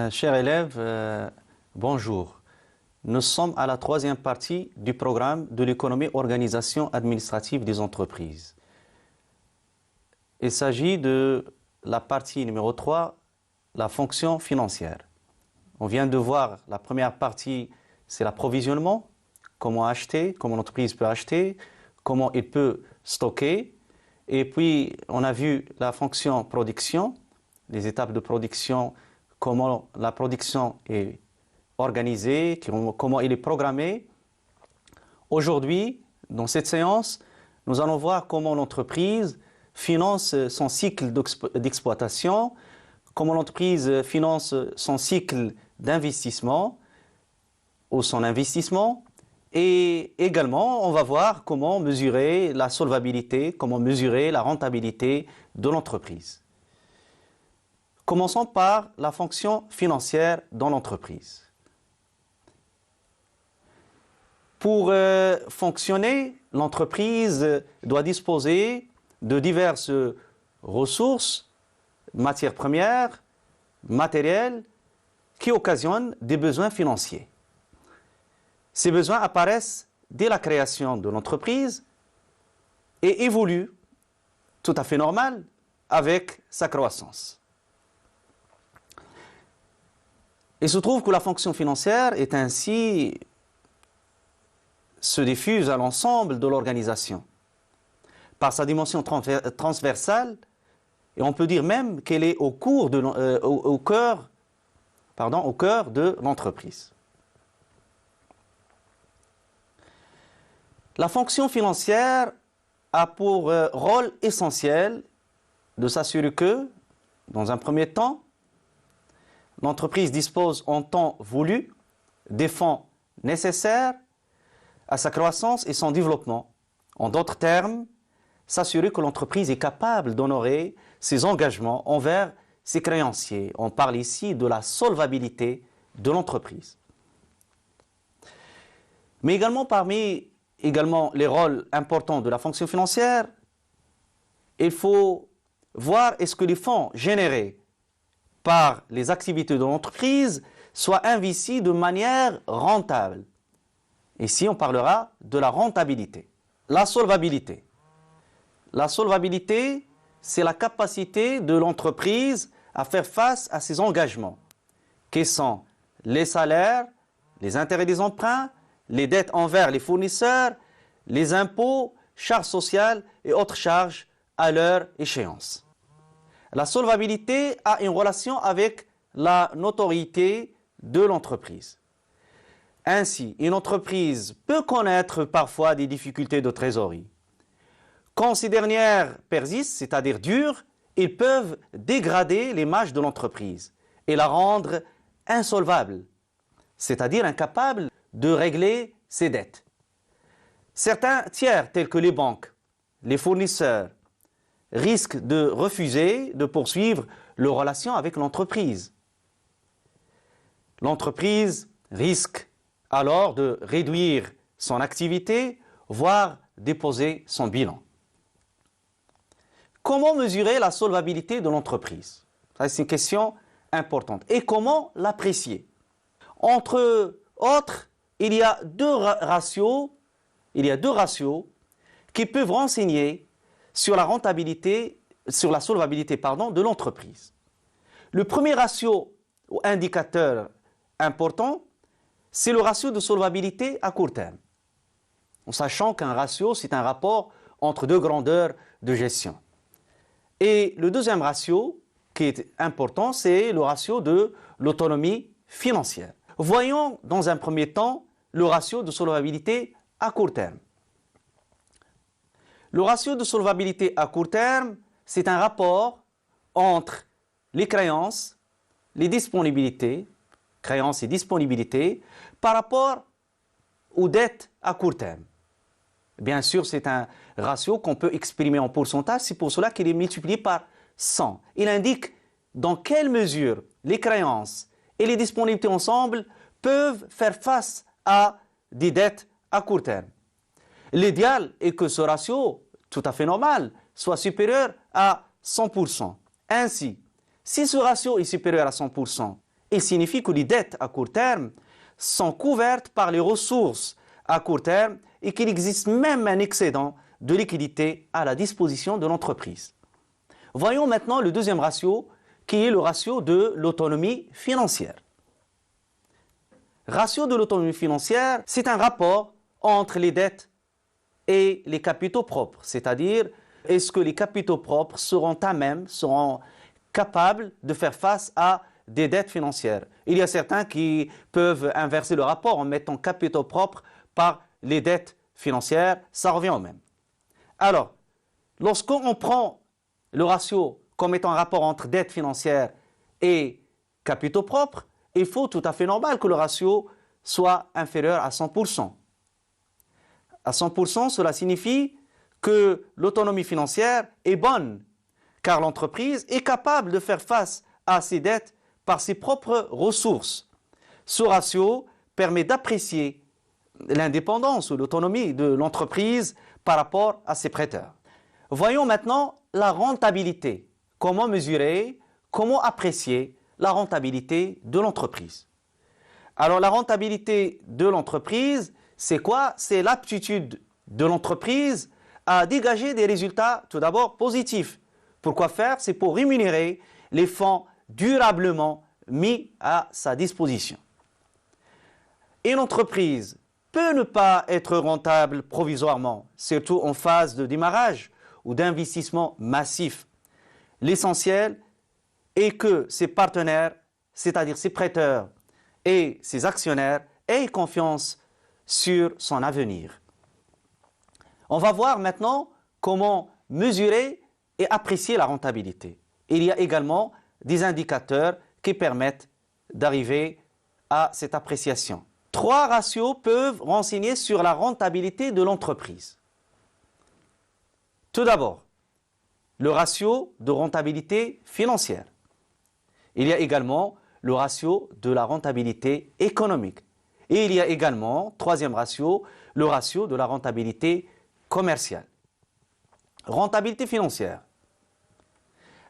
Chers élèves, bonjour. Nous sommes à la troisième partie du programme de l'économie organisation administrative des entreprises. Il s'agit de la partie numéro 3, la fonction financière. On vient de voir la première partie, c'est l'approvisionnement, comment acheter, comment l'entreprise peut acheter, comment il peut stocker. Et puis, on a vu la fonction production, les étapes de production, comment la production est organisée, comment elle est programmée. Aujourd'hui, dans cette séance, nous allons voir comment l'entreprise finance son cycle d'exploitation, comment l'entreprise finance son cycle d'investissement ou son investissement. Et également, on va voir comment mesurer la solvabilité, comment mesurer la rentabilité de l'entreprise. Commençons par la fonction financière dans l'entreprise. Pour fonctionner, l'entreprise doit disposer de diverses ressources, matières premières, matériels, qui occasionnent des besoins financiers. Ces besoins apparaissent dès la création de l'entreprise et évoluent, tout à fait normal, avec sa croissance. Il se trouve que la fonction financière est ainsi se diffuse à l'ensemble de l'organisation par sa dimension transversale, et on peut dire même qu'elle est au cœur de l'entreprise. La fonction financière a pour rôle essentiel de s'assurer que, dans un premier temps, l'entreprise dispose en temps voulu des fonds nécessaires à sa croissance et son développement. En d'autres termes, s'assurer que l'entreprise est capable d'honorer ses engagements envers ses créanciers. On parle ici de la solvabilité de l'entreprise. Mais également, parmi les rôles importants de la fonction financière, il faut voir est-ce que les fonds générés par les activités de l'entreprise soient investis de manière rentable. Ici, on parlera de la rentabilité. La solvabilité. La solvabilité, c'est la capacité de l'entreprise à faire face à ses engagements, qui sont les salaires, les intérêts des emprunts, les dettes envers les fournisseurs, les impôts, charges sociales et autres charges à leur échéance. La solvabilité a une relation avec la notoriété de l'entreprise. Ainsi, une entreprise peut connaître parfois des difficultés de trésorerie. Quand ces dernières persistent, c'est-à-dire durent, ils peuvent dégrader l'image de l'entreprise et la rendre insolvable, c'est-à-dire incapable de régler ses dettes. Certains tiers, tels que les banques, les fournisseurs, risquent de refuser de poursuivre leurs relations avec l'entreprise. L'entreprise risque alors de réduire son activité, voire déposer son bilan. Comment mesurer la solvabilité de l'entreprise? C'est une question importante. Et comment l'apprécier? Entre autres, il y a deux ratios qui peuvent renseigner sur la rentabilité, sur la solvabilité, de l'entreprise. Le premier ratio ou indicateur important, c'est le ratio de solvabilité à court terme. En sachant qu'un ratio, c'est un rapport entre deux grandeurs de gestion. Et le deuxième ratio, qui est important, c'est le ratio de l'autonomie financière. Voyons dans un premier temps le ratio de solvabilité à court terme. Le ratio de solvabilité à court terme, c'est un rapport entre les créances, les disponibilités, créances et disponibilités, par rapport aux dettes à court terme. Bien sûr, c'est un ratio qu'on peut exprimer en pourcentage, c'est pour cela qu'il est multiplié par 100. Il indique dans quelle mesure les créances et les disponibilités ensemble peuvent faire face à des dettes à court terme. L'idéal est que ce ratio, tout à fait normal, soit supérieur à 100%. Ainsi, si ce ratio est supérieur à 100%, il signifie que les dettes à court terme sont couvertes par les ressources à court terme et qu'il existe même un excédent de liquidité à la disposition de l'entreprise. Voyons maintenant le deuxième ratio, qui est le ratio de l'autonomie financière. Ratio de l'autonomie financière, c'est un rapport entre les dettes et les capitaux propres, c'est-à-dire est-ce que les capitaux propres seront à même, seront capables de faire face à des dettes financières. Il y a certains qui peuvent inverser le rapport en mettant capitaux propres par les dettes financières, ça revient au même. Alors, lorsqu'on prend le ratio comme étant un rapport entre dettes financières et capitaux propres, il faut tout à fait normal que le ratio soit inférieur à 100%. À 100%, cela signifie que l'autonomie financière est bonne, car l'entreprise est capable de faire face à ses dettes par ses propres ressources. Ce ratio permet d'apprécier l'indépendance ou l'autonomie de l'entreprise par rapport à ses prêteurs. Voyons maintenant la rentabilité. Comment mesurer, comment apprécier la rentabilité de l'entreprise. Alors la rentabilité de l'entreprise, c'est quoi? C'est l'aptitude de l'entreprise à dégager des résultats tout d'abord positifs. Pourquoi faire? C'est pour rémunérer les fonds durablement mis à sa disposition. Une entreprise peut ne pas être rentable provisoirement, surtout en phase de démarrage ou d'investissement massif. L'essentiel est que ses partenaires, c'est-à-dire ses prêteurs et ses actionnaires, aient confiance sur son avenir. On va voir maintenant comment mesurer et apprécier la rentabilité. Il y a également des indicateurs qui permettent d'arriver à cette appréciation. 3 ratios peuvent renseigner sur la rentabilité de l'entreprise. Tout d'abord, le ratio de rentabilité financière. Il y a également le ratio de la rentabilité économique. Et il y a également, troisième ratio, le ratio de la rentabilité commerciale. Rentabilité financière.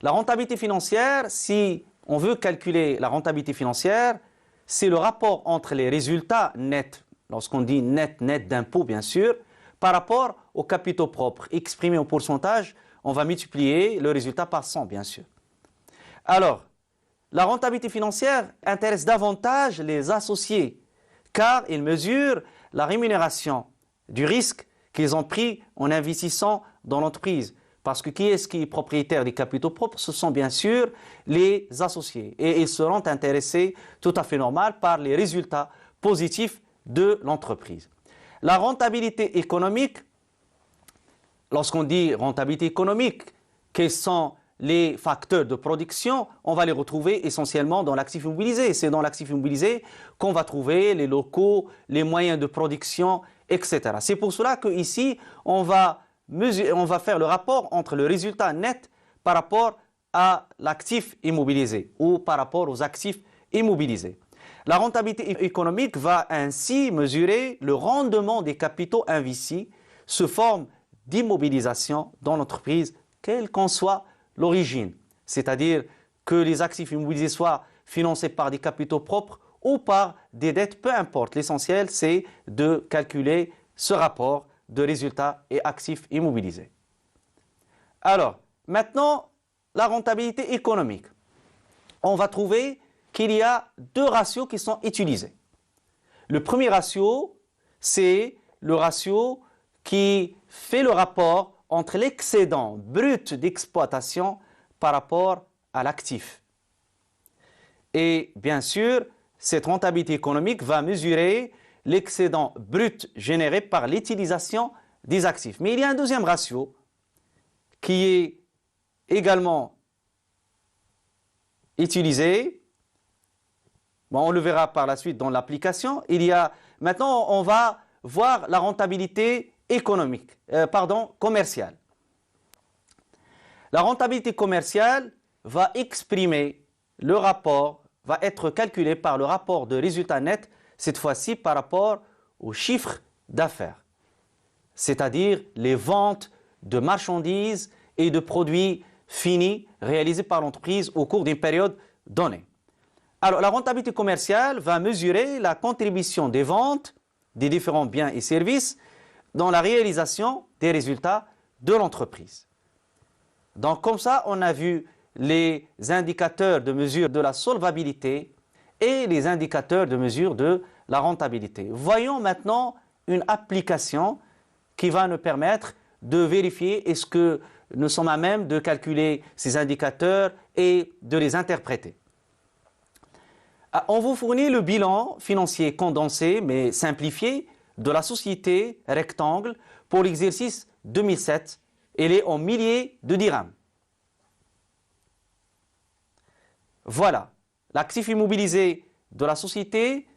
La rentabilité financière, si on veut calculer la rentabilité financière, c'est le rapport entre les résultats nets, lorsqu'on dit net d'impôts bien sûr, par rapport aux capitaux propres. Exprimé en pourcentage, on va multiplier le résultat par 100 bien sûr. Alors, la rentabilité financière intéresse davantage les associés, car ils mesurent la rémunération du risque qu'ils ont pris en investissant dans l'entreprise. Parce que qui est propriétaire des capitaux propres? Ce sont bien sûr les associés. Et ils seront intéressés, tout à fait normal, par les résultats positifs de l'entreprise. La rentabilité économique, lorsqu'on dit rentabilité économique, quels sont les facteurs de production? On va les retrouver essentiellement dans l'actif immobilisé. C'est dans l'actif immobilisé qu'on va trouver les locaux, les moyens de production, etc. C'est pour cela qu'ici, on va faire le rapport entre le résultat net par rapport à l'actif immobilisé ou par rapport aux actifs immobilisés. La rentabilité économique va ainsi mesurer le rendement des capitaux investis sous forme d'immobilisation dans l'entreprise, quelle qu'en soit l'origine. C'est-à-dire que les actifs immobilisés soient financés par des capitaux propres ou par des dettes, peu importe. L'essentiel, c'est de calculer ce rapport de résultats et actifs immobilisés. Alors, maintenant, la rentabilité économique. On va trouver qu'il y a 2 ratios qui sont utilisés. Le premier ratio, c'est le ratio qui fait le rapport entre l'excédent brut d'exploitation par rapport à l'actif. Et bien sûr, cette rentabilité économique va mesurer l'excédent brut généré par l'utilisation des actifs. Mais il y a un deuxième ratio qui est également utilisé. Bon, on le verra par la suite dans l'application. Maintenant, on va voir la rentabilité commerciale. La rentabilité commerciale va exprimer le rapport, va être calculée par le rapport de résultat net, cette fois-ci par rapport au chiffre d'affaires, c'est-à-dire les ventes de marchandises et de produits finis réalisés par l'entreprise au cours d'une période donnée. Alors, la rentabilité commerciale va mesurer la contribution des ventes des différents biens et services dans la réalisation des résultats de l'entreprise. Donc, comme ça, on a vu les indicateurs de mesure de la solvabilité et les indicateurs de mesure de la rentabilité. Voyons maintenant une application qui va nous permettre de vérifier est-ce que nous sommes à même de calculer ces indicateurs et de les interpréter. On vous fournit le bilan financier condensé mais simplifié de la société Rectangle pour l'exercice 2007. Il est en milliers de dirhams. Voilà, l'actif immobilisé de la société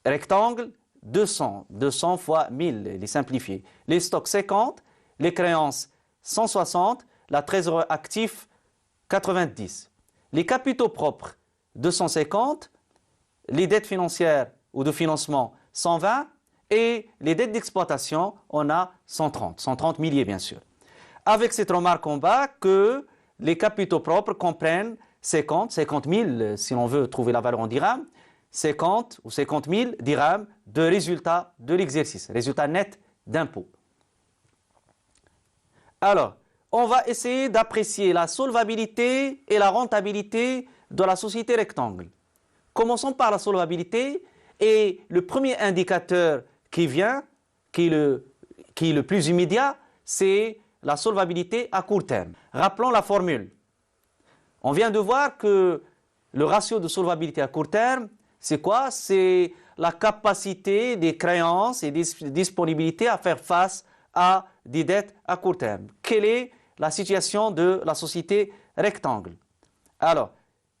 Rectangle, 200 fois 1000, il est simplifié. Les stocks 50, les créances 160, la trésorerie active 90. Les capitaux propres 250, les dettes financières ou de financement 120 et les dettes d'exploitation, on a 130 milliers bien sûr. Avec cette remarque en bas que les capitaux propres comprennent 50 000 si on veut trouver la valeur en dirhams, 50 ou 50 000 dirhams de résultat de l'exercice, résultat net d'impôt. Alors, on va essayer d'apprécier la solvabilité et la rentabilité de la société Rectangle. Commençons par la solvabilité et le premier indicateur qui vient, qui est le plus immédiat, c'est la solvabilité à court terme. Rappelons la formule. On vient de voir que le ratio de solvabilité à court terme, c'est quoi? C'est la capacité des créances et des disponibilités à faire face à des dettes à court terme. Quelle est la situation de la société Rectangle? Alors,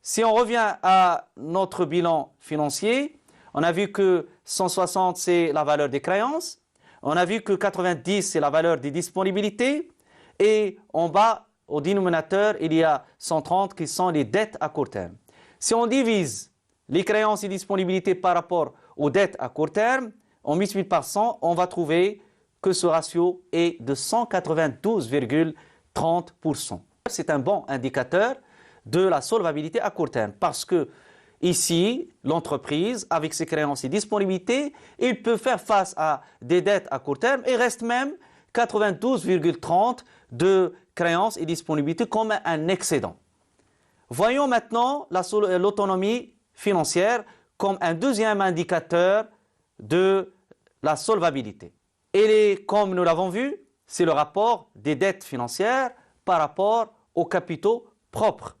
si on revient à notre bilan financier, on a vu que 160 c'est la valeur des créances, on a vu que 90 c'est la valeur des disponibilités et en bas au dénominateur il y a 130 qui sont les dettes à court terme. Si on divise les créances et disponibilités par rapport aux dettes à court terme, on multiplie par 100, on va trouver que ce ratio est de 192,30%. C'est un bon indicateur de la solvabilité à court terme parce que ici, l'entreprise, avec ses créances et disponibilités, il peut faire face à des dettes à court terme et reste même 92,30 de créances et disponibilités comme un excédent. Voyons maintenant l'autonomie financière comme un deuxième indicateur de la solvabilité. Et comme nous l'avons vu, c'est le rapport des dettes financières par rapport aux capitaux propres.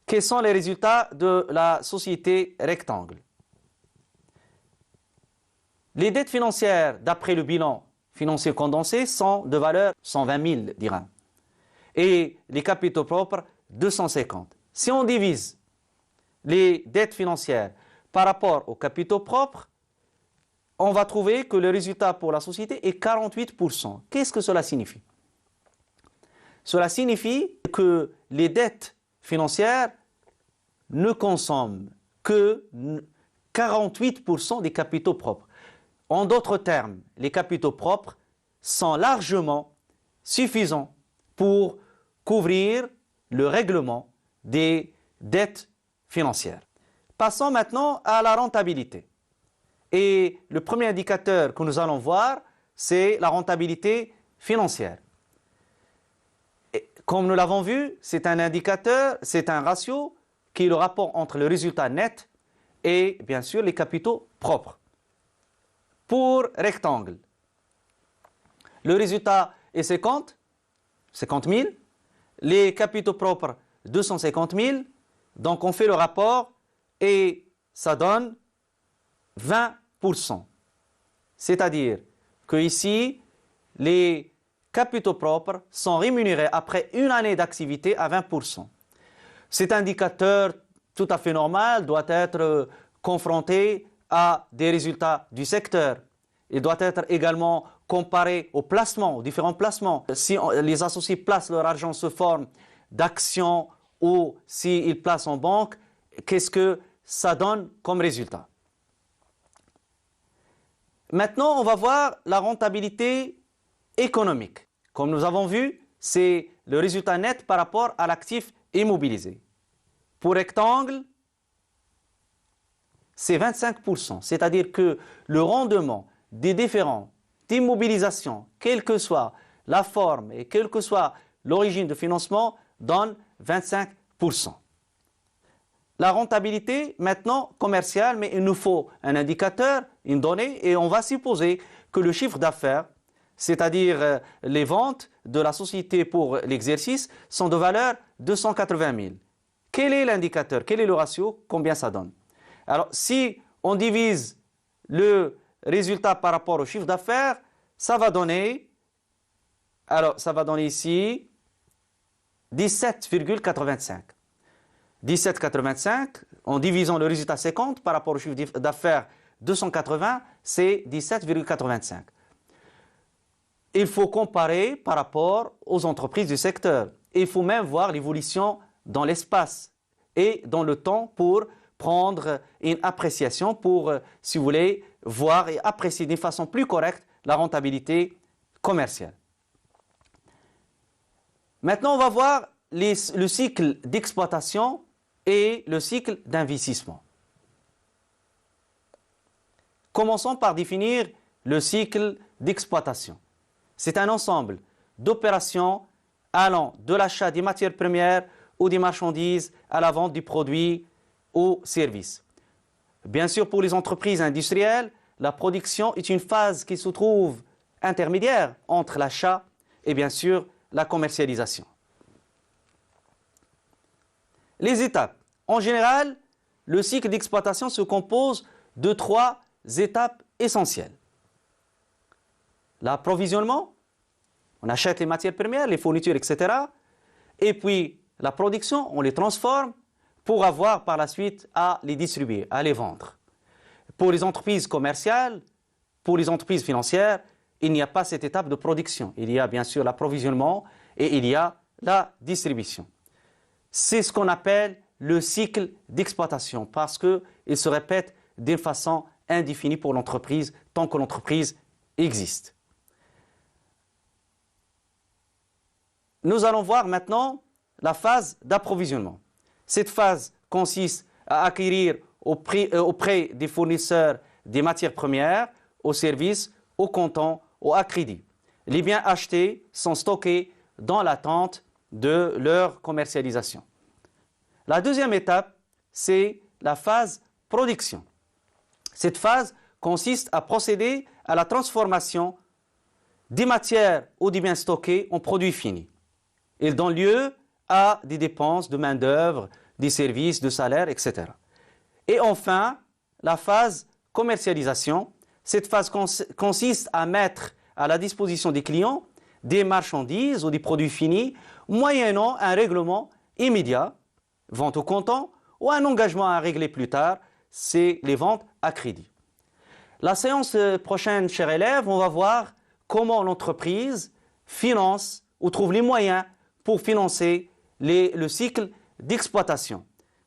Quels sont les résultats de la société Rectangle? Les dettes financières, d'après le bilan financier condensé, sont de valeur 120 000 dirhams. Et les capitaux propres, 250. Si on divise les dettes financières par rapport aux capitaux propres, on va trouver que le résultat pour la société est 48%. Qu'est-ce que cela signifie? Cela signifie que les dettes financières ne consomment que 48% des capitaux propres. En d'autres termes, les capitaux propres sont largement suffisants pour couvrir le règlement des dettes financières. Passons maintenant à la rentabilité. Et le premier indicateur que nous allons voir, c'est la rentabilité financière. Et comme nous l'avons vu, c'est un indicateur, c'est un ratio qui est le rapport entre le résultat net et bien sûr les capitaux propres. Pour Rectangle, le résultat est 50 000, les capitaux propres 250 000, donc on fait le rapport et ça donne 20%. C'est-à-dire que ici, les capitaux propres sont rémunérés après une année d'activité à 20%. Cet indicateur tout à fait normal doit être confronté à des résultats du secteur. Il doit être également comparer aux placements, aux différents placements. Si les associés placent leur argent sous forme d'actions ou s'ils placent en banque, qu'est-ce que ça donne comme résultat? Maintenant, on va voir la rentabilité économique. Comme nous avons vu, c'est le résultat net par rapport à l'actif immobilisé. Pour rectangle, c'est 25%, c'est-à-dire que le rendement des différents d'immobilisation, quelle que soit la forme et quelle que soit l'origine de financement, donne 25%. La rentabilité, maintenant, commerciale, mais il nous faut un indicateur, une donnée, et on va supposer que le chiffre d'affaires, c'est-à-dire les ventes de la société pour l'exercice, sont de valeur 280 000. Quel est l'indicateur? Quel est le ratio? Combien ça donne? Alors, si on divise le résultat par rapport au chiffre d'affaires, ça va donner, ici 17,85. 17,85, en divisant le résultat 50 par rapport au chiffre d'affaires 280, c'est 17,85. Il faut comparer par rapport aux entreprises du secteur. Il faut même voir l'évolution dans l'espace et dans le temps pour prendre une appréciation, pour, si vous voulez, voir et apprécier d'une façon plus correcte la rentabilité commerciale. Maintenant, on va voir le cycle d'exploitation et le cycle d'investissement. Commençons par définir le cycle d'exploitation. C'est un ensemble d'opérations allant de l'achat des matières premières ou des marchandises à la vente du produit ou services. Bien sûr, pour les entreprises industrielles, la production est une phase qui se trouve intermédiaire entre l'achat et bien sûr la commercialisation. Les étapes. En général, le cycle d'exploitation se compose de 3 étapes essentielles. L'approvisionnement, on achète les matières premières, les fournitures, etc. Et puis la production, on les transforme pour avoir par la suite à les distribuer, à les vendre. Pour les entreprises commerciales, pour les entreprises financières, il n'y a pas cette étape de production. Il y a bien sûr l'approvisionnement et il y a la distribution. C'est ce qu'on appelle le cycle d'exploitation parce qu'il se répète d'une façon indéfinie pour l'entreprise tant que l'entreprise existe. Nous allons voir maintenant la phase d'approvisionnement. Cette phase consiste à acquérir auprès des fournisseurs des matières premières, aux services, au comptant ou à crédit. Les biens achetés sont stockés dans l'attente de leur commercialisation. La deuxième étape, c'est la phase production. Cette phase consiste à procéder à la transformation des matières ou des biens stockés en produits finis. Il donne lieu à des dépenses de main-d'œuvre, des services, de salaires, etc. Et enfin, la phase commercialisation. Cette phase consiste à mettre à la disposition des clients des marchandises ou des produits finis, moyennant un règlement immédiat, vente au comptant, ou un engagement à régler plus tard, c'est les ventes à crédit. La séance prochaine, chers élèves, on va voir comment l'entreprise finance ou trouve les moyens pour financer le cycle d'exploitation.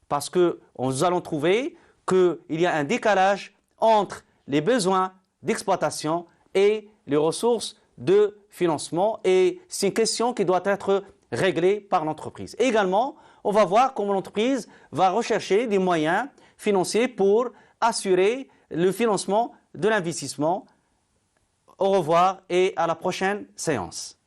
Parce que nous allons trouver qu'il y a un décalage entre les besoins d'exploitation et les ressources de financement et c'est une question qui doit être réglée par l'entreprise. Également, on va voir comment l'entreprise va rechercher des moyens financiers pour assurer le financement de l'investissement. Au revoir et à la prochaine séance.